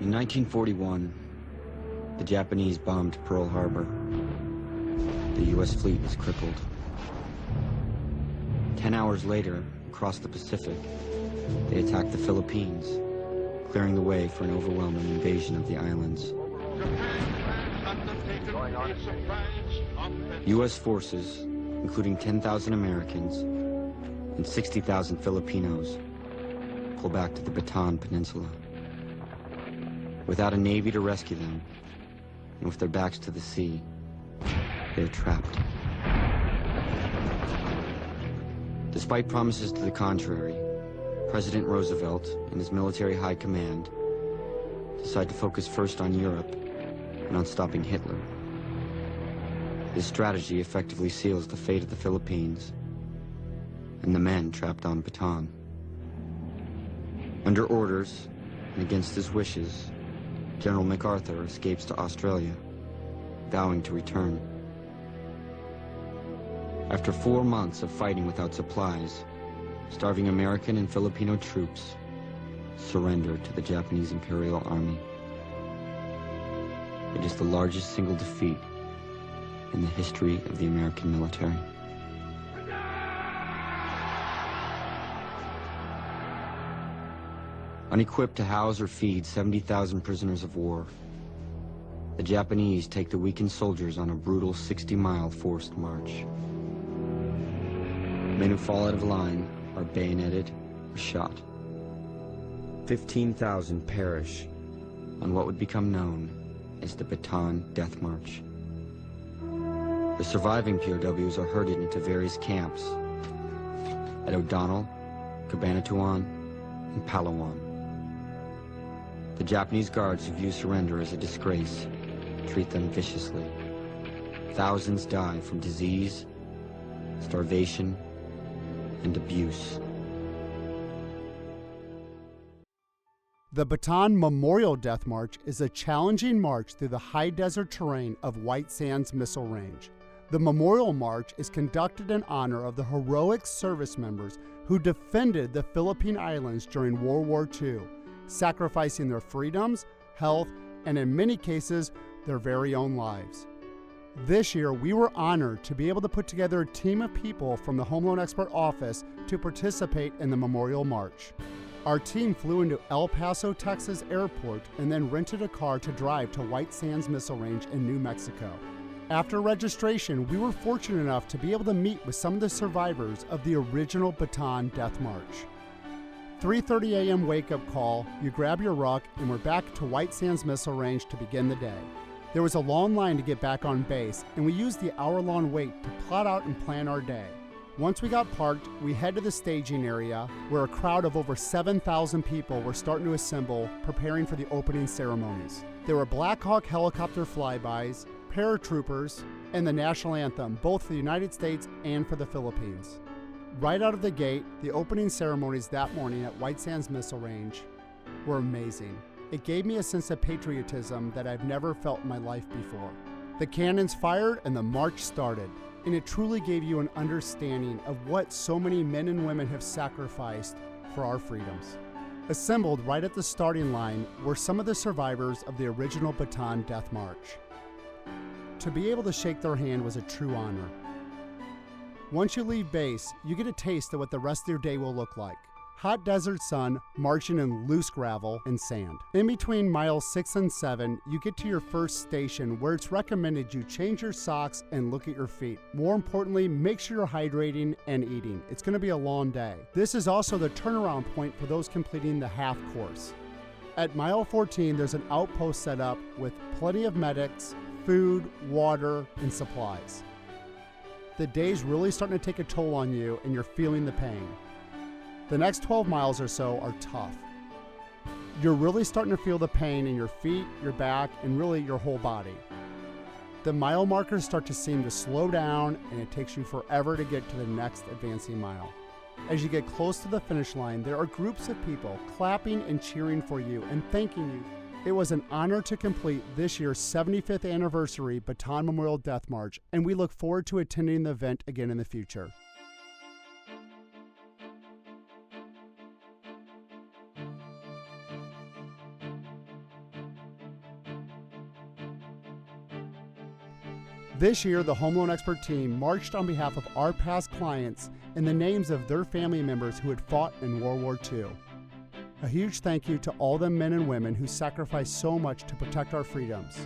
In 1941, the Japanese bombed Pearl Harbor. The U.S. fleet was crippled. 10 hours later, across the Pacific, they attacked the Philippines, clearing the way for an overwhelming invasion of the islands. U.S. forces, including 10,000 Americans and 60,000 Filipinos, pull back to the Bataan Peninsula. Without a navy to rescue them, and with their backs to the sea, they're trapped. Despite promises to the contrary, President Roosevelt and his military high command decide to focus first on Europe and on stopping Hitler. This strategy effectively seals the fate of the Philippines and the men trapped on Bataan. Under orders and against his wishes, General MacArthur escapes to Australia, vowing to return. After 4 months of fighting without supplies, starving American and Filipino troops surrender to the Japanese Imperial Army. It is the largest single defeat in the history of the American military. Unequipped to house or feed 70,000 prisoners of war, the Japanese take the weakened soldiers on a brutal 60-mile forced march. Men who fall out of line are bayoneted or shot. 15,000 perish on what would become known as the Bataan Death March. The surviving POWs are herded into various camps at O'Donnell, Cabanatuan, and Palawan. The Japanese guards who view surrender as a disgrace treat them viciously. Thousands die from disease, starvation, and abuse. The Bataan Memorial Death March is a challenging march through the high desert terrain of White Sands Missile Range. The Memorial March is conducted in honor of the heroic service members who defended the Philippine Islands during World War II, sacrificing their freedoms, health, and in many cases, their very own lives. This year, we were honored to be able to put together a team of people from the Home Loan Expert Office to participate in the Memorial March. Our team flew into El Paso, Texas airport and then rented a car to drive to White Sands Missile Range in New Mexico. After registration, we were fortunate enough to be able to meet with some of the survivors of the original Bataan Death March. 3:30 a.m. wake-up call, you grab your ruck, and we're back to White Sands Missile Range to begin the day. There was a long line to get back on base, and we used the hour-long wait to plot out and plan our day. Once we got parked, we head to the staging area, where a crowd of over 7,000 people were starting to assemble, preparing for the opening ceremonies. There were Black Hawk helicopter flybys, paratroopers, and the national anthem, both for the United States and for the Philippines. Right out of the gate, the opening ceremonies that morning at White Sands Missile Range were amazing. It gave me a sense of patriotism that I've never felt in my life before. The cannons fired and the march started, and it truly gave you an understanding of what so many men and women have sacrificed for our freedoms. Assembled right at the starting line were some of the survivors of the original Bataan Death March. To be able to shake their hand was a true honor. Once you leave base, you get a taste of what the rest of your day will look like. Hot desert sun marching in loose gravel and sand. In between miles 6 and 7, you get to your first station where it's recommended you change your socks and look at your feet. More importantly, make sure you're hydrating and eating. It's going to be a long day. This is also the turnaround point for those completing the half course. At mile 14, there's an outpost set up with plenty of medics, food, water, and supplies. The day's really starting to take a toll on you and you're feeling the pain. The next 12 miles or so are tough. You're really starting to feel the pain in your feet, your back, and really your whole body. The mile markers start to seem to slow down and it takes you forever to get to the next advancing mile. As you get close to the finish line, there are groups of people clapping and cheering for you and thanking you. It was an honor to complete this year's 75th anniversary Bataan Memorial Death March, and we look forward to attending the event again in the future. This year, the Home Loan Expert team marched on behalf of our past clients in the names of their family members who had fought in World War II. A huge thank you to all the men and women who sacrificed so much to protect our freedoms.